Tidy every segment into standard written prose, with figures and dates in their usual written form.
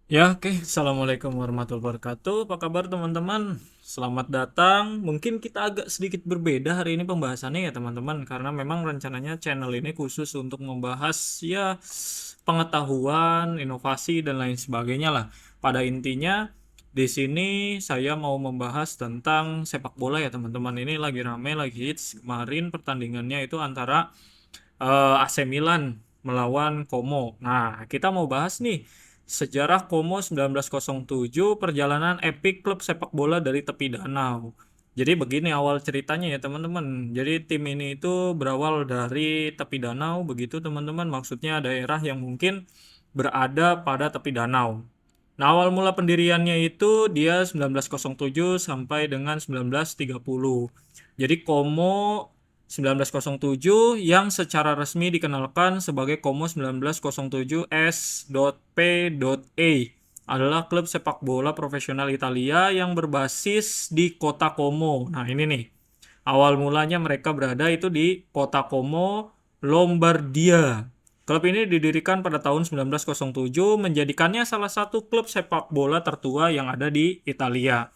Ya, oke. Assalamualaikum warahmatullahi wabarakatuh. Apa kabar teman-teman? Selamat datang. Mungkin kita agak sedikit berbeda hari ini pembahasannya ya teman-teman, karena memang rencananya channel ini khusus untuk membahas ya pengetahuan, inovasi dan lain sebagainya lah. Pada intinya di sini saya mau membahas tentang sepak bola ya teman-teman. Ini lagi rame, lagi hits. Kemarin pertandingannya itu antara AC Milan melawan Como. Nah, kita mau bahas nih sejarah Como 1907, perjalanan epik klub sepak bola dari tepi danau. Jadi begini awal ceritanya ya teman-teman. Jadi tim ini itu berawal dari tepi danau begitu teman-teman. Maksudnya daerah yang mungkin berada pada tepi danau. Nah, awal mula pendiriannya itu dia 1907 sampai dengan 1930. Jadi Como 1907 yang secara resmi dikenalkan sebagai Como 1907 S.P.A adalah klub sepak bola profesional Italia yang berbasis di kota Como. Nah, ini nih. Awal mulanya mereka berada itu di kota Como, Lombardia. Klub ini didirikan pada tahun 1907 menjadikannya salah satu klub sepak bola tertua yang ada di Italia.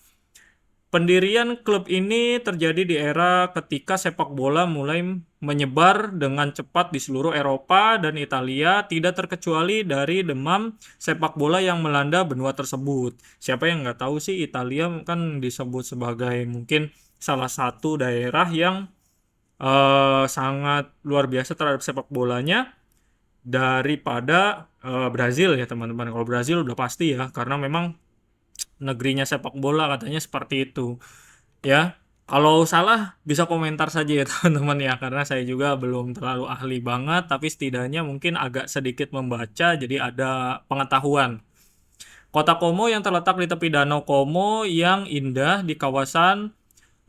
Pendirian klub ini terjadi di era ketika sepak bola mulai menyebar dengan cepat di seluruh Eropa dan Italia, tidak terkecuali dari demam sepak bola yang melanda benua tersebut. Siapa yang nggak tahu sih Italia kan disebut sebagai mungkin salah satu daerah yang sangat luar biasa terhadap sepak bolanya daripada Brazil ya teman-teman. Kalau Brazil udah pasti ya, karena memang negerinya sepak bola katanya seperti itu ya. Kalau salah bisa komentar saja ya teman-teman ya, karena saya juga belum terlalu ahli banget, tapi setidaknya mungkin agak sedikit membaca jadi ada pengetahuan. Kota Como yang terletak di tepi Danau Como yang indah di kawasan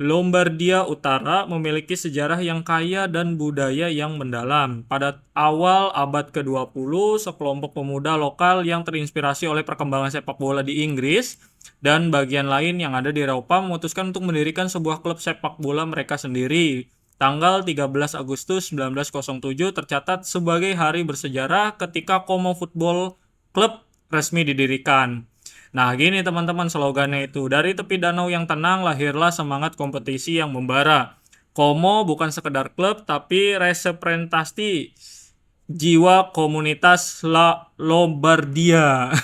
Lombardia Utara memiliki sejarah yang kaya dan budaya yang mendalam. Pada awal abad ke-20, sekelompok pemuda lokal yang terinspirasi oleh perkembangan sepak bola di Inggris dan bagian lain yang ada di Eropa memutuskan untuk mendirikan sebuah klub sepak bola mereka sendiri. Tanggal 13 Agustus 1907 tercatat sebagai hari bersejarah ketika Como Football Club resmi didirikan. Nah, gini teman-teman slogannya itu. Dari tepi danau yang tenang lahirlah semangat kompetisi yang membara. Como bukan sekedar klub, tapi representasi jiwa komunitas La Lombardia.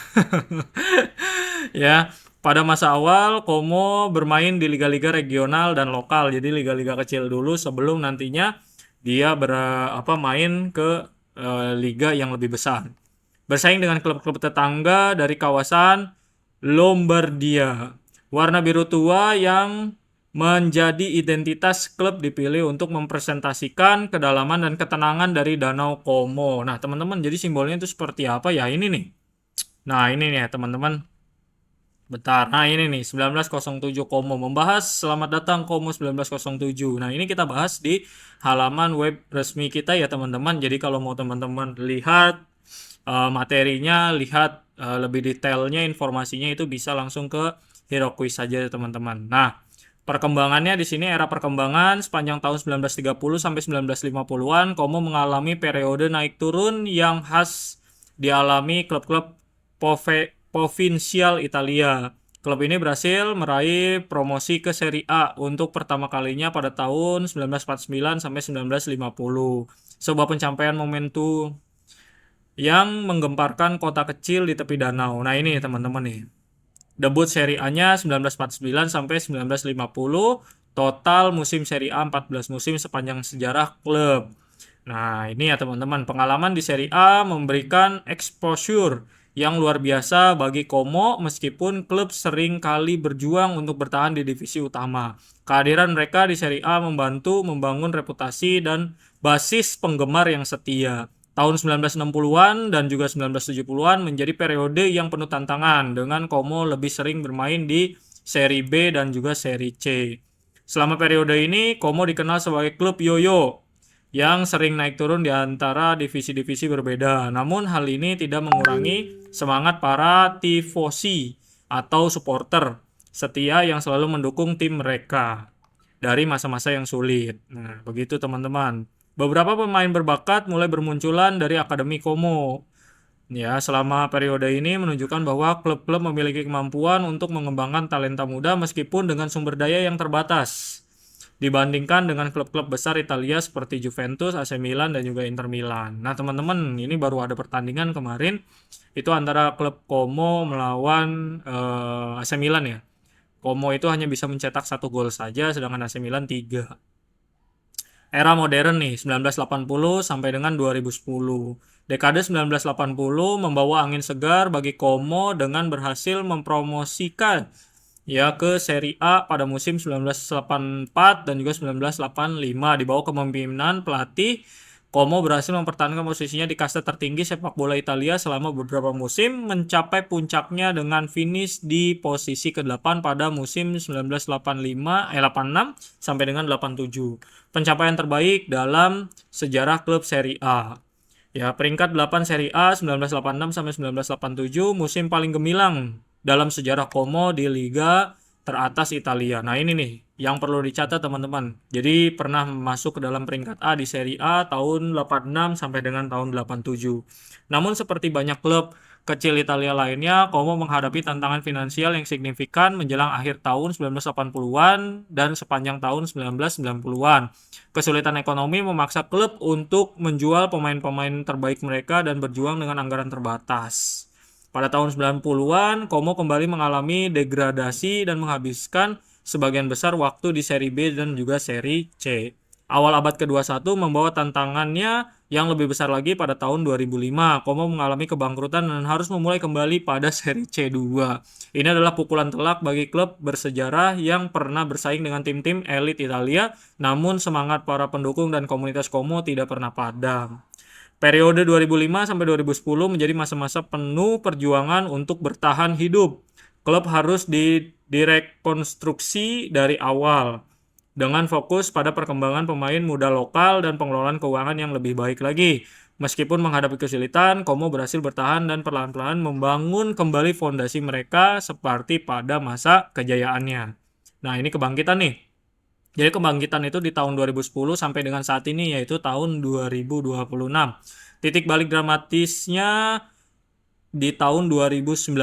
Ya, pada masa awal Como bermain di liga-liga regional dan lokal. Jadi liga-liga kecil dulu sebelum nantinya dia main ke liga yang lebih besar. Bersaing dengan klub-klub tetangga dari kawasan Lombardia. Warna biru tua yang menjadi identitas klub dipilih untuk mempresentasikan kedalaman dan ketenangan dari Danau Como. Nah, teman-teman, jadi simbolnya itu seperti apa ya? Ini nih. Nah, ini nih ya, teman-teman. Bentar. Nah, ini nih 1907 Como membahas selamat datang Como 1907. Nah, ini kita bahas di halaman web resmi kita ya, teman-teman. Jadi kalau mau teman-teman lihat materinya, lihat lebih detailnya, informasinya itu bisa langsung ke Hero Quiz saja teman-teman. Nah, perkembangannya di sini era perkembangan sepanjang tahun 1930 sampai 1950-an, Como mengalami periode naik turun yang khas dialami klub-klub provinsial Italia. Klub ini berhasil meraih promosi ke Serie A untuk pertama kalinya pada tahun 1949 sampai 1950. Sebuah pencapaian momentum yang menggemparkan kota kecil di tepi danau. Nah, ini teman-teman nih. Debut Serie A-nya 1949 sampai 1950, total musim Serie A 14 musim sepanjang sejarah klub. Nah, ini ya teman-teman, pengalaman di Serie A memberikan exposure yang luar biasa bagi Como meskipun klub sering kali berjuang untuk bertahan di divisi utama. Kehadiran mereka di Serie A membantu membangun reputasi dan basis penggemar yang setia. Tahun 1960-an dan juga 1970-an menjadi periode yang penuh tantangan dengan Como lebih sering bermain di Serie B dan juga Serie C. Selama periode ini, Como dikenal sebagai klub yoyo yang sering naik turun di antara divisi-divisi berbeda. Namun hal ini tidak mengurangi semangat para tifosi atau supporter setia yang selalu mendukung tim mereka dari masa-masa yang sulit. Nah, begitu teman-teman. Beberapa pemain berbakat mulai bermunculan dari Akademi Como. Ya, selama periode ini menunjukkan bahwa klub-klub memiliki kemampuan untuk mengembangkan talenta muda meskipun dengan sumber daya yang terbatas. Dibandingkan dengan klub-klub besar Italia seperti Juventus, AC Milan, dan juga Inter Milan. Nah, teman-teman, ini baru ada pertandingan kemarin itu antara klub Como melawan AC Milan ya. Como itu hanya bisa mencetak 1 gol saja, sedangkan AC Milan 3. Era modern nih, 1980 sampai dengan 2010. Dekade 1980 membawa angin segar bagi Como dengan berhasil mempromosikan ya ke Serie A pada musim 1984 dan juga 1985 di bawah kepemimpinan pelatih. Como berhasil mempertahankan posisinya di kasta tertinggi sepak bola Italia selama beberapa musim, mencapai puncaknya dengan finish di posisi ke-8 pada musim 1986 sampai dengan 87. Pencapaian terbaik dalam sejarah klub Serie A. Ya, peringkat 8 Serie A 1986 sampai 1987, musim paling gemilang dalam sejarah Como di liga teratas Italia. Nah, ini nih yang perlu dicatat teman-teman. Jadi pernah masuk ke dalam peringkat A di Serie A tahun 86 sampai dengan tahun 87. Namun seperti banyak klub kecil Italia lainnya, Como menghadapi tantangan finansial yang signifikan menjelang akhir tahun 1980-an dan sepanjang tahun 1990-an. Kesulitan ekonomi memaksa klub untuk menjual pemain-pemain terbaik mereka dan berjuang dengan anggaran terbatas. Pada tahun 90-an, Como kembali mengalami degradasi dan menghabiskan sebagian besar waktu di seri B dan juga seri C. Awal abad ke-21 membawa tantangannya yang lebih besar lagi pada tahun 2005. Como mengalami kebangkrutan dan harus memulai kembali pada seri C2. Ini adalah pukulan telak bagi klub bersejarah yang pernah bersaing dengan tim-tim elit Italia, namun semangat para pendukung dan komunitas Como tidak pernah padam. Periode 2005 sampai 2010 menjadi masa-masa penuh perjuangan untuk bertahan hidup. Klub harus direkonstruksi dari awal dengan fokus pada perkembangan pemain muda lokal dan pengelolaan keuangan yang lebih baik lagi. Meskipun menghadapi kesulitan, Como berhasil bertahan dan perlahan-lahan membangun kembali fondasi mereka seperti pada masa kejayaannya. Nah, ini kebangkitan nih. Jadi kebangkitan itu di tahun 2010 sampai dengan saat ini yaitu tahun 2026. Titik balik dramatisnya di tahun 2019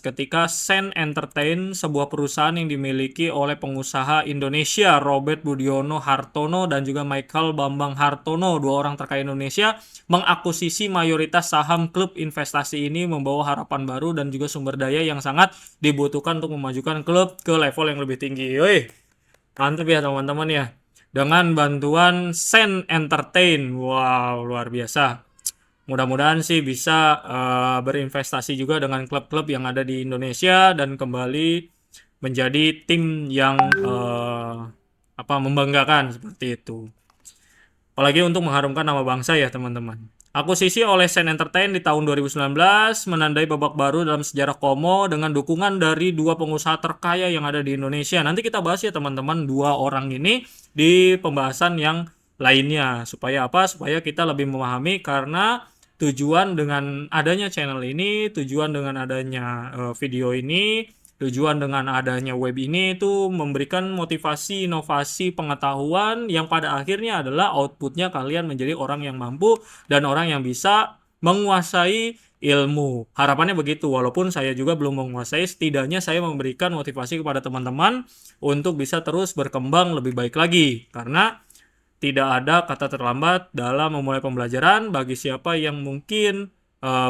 ketika Sen Entertain, sebuah perusahaan yang dimiliki oleh pengusaha Indonesia Robert Budiono Hartono dan juga Michael Bambang Hartono, dua orang terkaya Indonesia, mengakuisisi mayoritas saham klub. Investasi ini membawa harapan baru dan juga sumber daya yang sangat dibutuhkan untuk memajukan klub ke level yang lebih tinggi. Yoi. Mantap ya teman-teman ya. Dengan bantuan Sen Entertain. Wow, luar biasa. Mudah-mudahan sih bisa berinvestasi juga dengan klub-klub yang ada di Indonesia dan kembali menjadi tim yang membanggakan seperti itu. Apalagi untuk mengharumkan nama bangsa ya teman-teman. Akuisisi oleh Sen Entertain di tahun 2019 menandai babak baru dalam sejarah Como dengan dukungan dari dua pengusaha terkaya yang ada di Indonesia. Nanti kita bahas ya teman-teman dua orang ini di pembahasan yang lainnya. Supaya apa? Supaya kita lebih memahami karena tujuan dengan adanya channel ini, tujuan dengan adanya video ini, tujuan dengan adanya web ini itu memberikan motivasi, inovasi, pengetahuan yang pada akhirnya adalah outputnya kalian menjadi orang yang mampu dan orang yang bisa menguasai ilmu. Harapannya begitu, walaupun saya juga belum menguasai, setidaknya saya memberikan motivasi kepada teman-teman untuk bisa terus berkembang lebih baik lagi. Karena tidak ada kata terlambat dalam memulai pembelajaran bagi siapa yang mungkin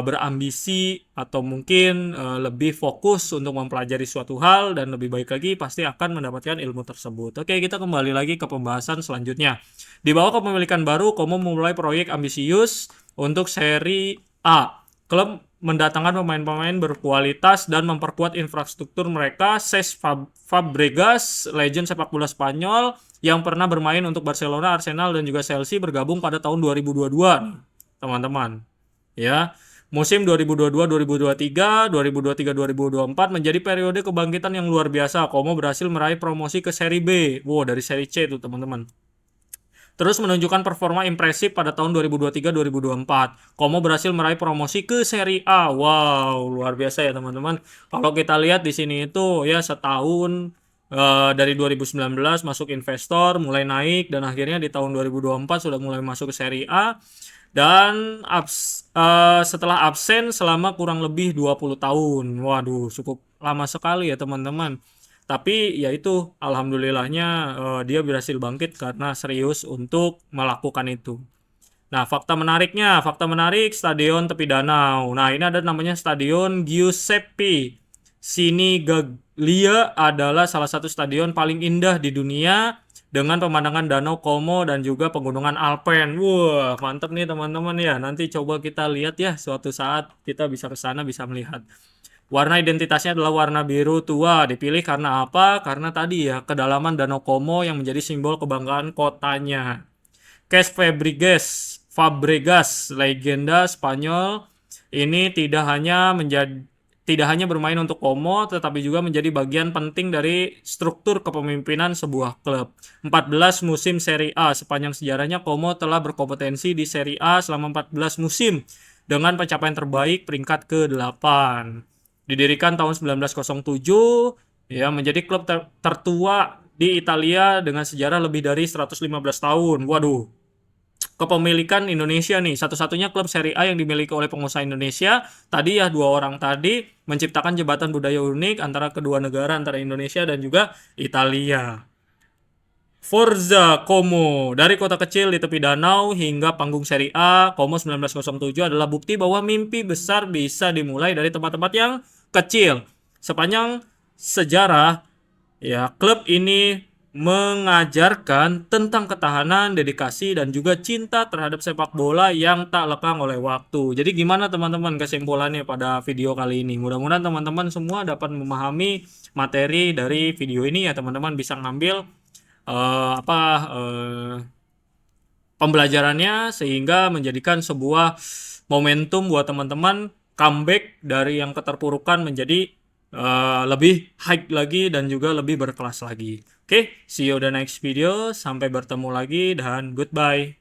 berambisi atau mungkin lebih fokus untuk mempelajari suatu hal dan lebih baik lagi pasti akan mendapatkan ilmu tersebut. Oke, kita kembali lagi ke pembahasan selanjutnya. Di bawah kepemilikan baru, Como memulai proyek ambisius untuk seri A. Klub mendatangkan pemain-pemain berkualitas dan memperkuat infrastruktur mereka. Cesc Fabregas, legend sepak bola Spanyol yang pernah bermain untuk Barcelona, Arsenal, dan juga Chelsea bergabung pada tahun 2022 teman-teman. Ya, musim 2022-2023, 2023-2024 menjadi periode kebangkitan yang luar biasa. Como berhasil meraih promosi ke seri B. Wow, dari seri C itu teman-teman. Terus menunjukkan performa impresif pada tahun 2023-2024. Como berhasil meraih promosi ke Serie A. Wow, luar biasa ya teman-teman. Kalau kita lihat di sini itu ya setahun dari 2019 masuk investor, mulai naik dan akhirnya di tahun 2024 sudah mulai masuk ke Serie A dan setelah absen selama kurang lebih 20 tahun. Waduh, cukup lama sekali ya teman-teman. Tapi ya itu alhamdulillahnya dia berhasil bangkit karena serius untuk melakukan itu. Nah, fakta menarik stadion tepi danau. Nah, ini ada namanya Stadion Giuseppe Sinigaglia adalah salah satu stadion paling indah di dunia dengan pemandangan Danau Como dan juga pegunungan Alpen. Wah, mantep nih teman-teman ya. Nanti coba kita lihat ya suatu saat kita bisa ke sana bisa melihat. Warna identitasnya adalah warna biru tua. Dipilih karena apa? Karena tadi ya kedalaman Danau Como yang menjadi simbol kebanggaan kotanya. Cesc Fabregas, legenda Spanyol, ini tidak hanya bermain untuk Como, tetapi juga menjadi bagian penting dari struktur kepemimpinan sebuah klub. 14 musim Serie A sepanjang sejarahnya Como telah berkompetensi di Serie A selama 14 musim dengan pencapaian terbaik peringkat ke-8. Didirikan tahun 1907, ya menjadi klub tertua di Italia dengan sejarah lebih dari 115 tahun. Waduh, kepemilikan Indonesia nih. Satu-satunya klub Serie A yang dimiliki oleh pengusaha Indonesia. Tadi ya dua orang tadi menciptakan jembatan budaya unik antara kedua negara, antara Indonesia dan juga Italia. Forza Como, dari kota kecil di tepi danau hingga panggung Serie A, Como 1907 adalah bukti bahwa mimpi besar bisa dimulai dari tempat-tempat yang kecil. Sepanjang sejarah, ya, klub ini mengajarkan tentang ketahanan, dedikasi, dan juga cinta terhadap sepak bola yang tak lekang oleh waktu. Jadi gimana teman-teman kesimpulannya pada video kali ini? Mudah-mudahan teman-teman semua dapat memahami materi dari video ini ya teman-teman bisa ngambil pembelajarannya sehingga menjadikan sebuah momentum buat teman-teman comeback dari yang keterpurukan menjadi lebih high lagi dan juga lebih berkelas lagi. Oke, see you the next video. Sampai bertemu lagi dan goodbye.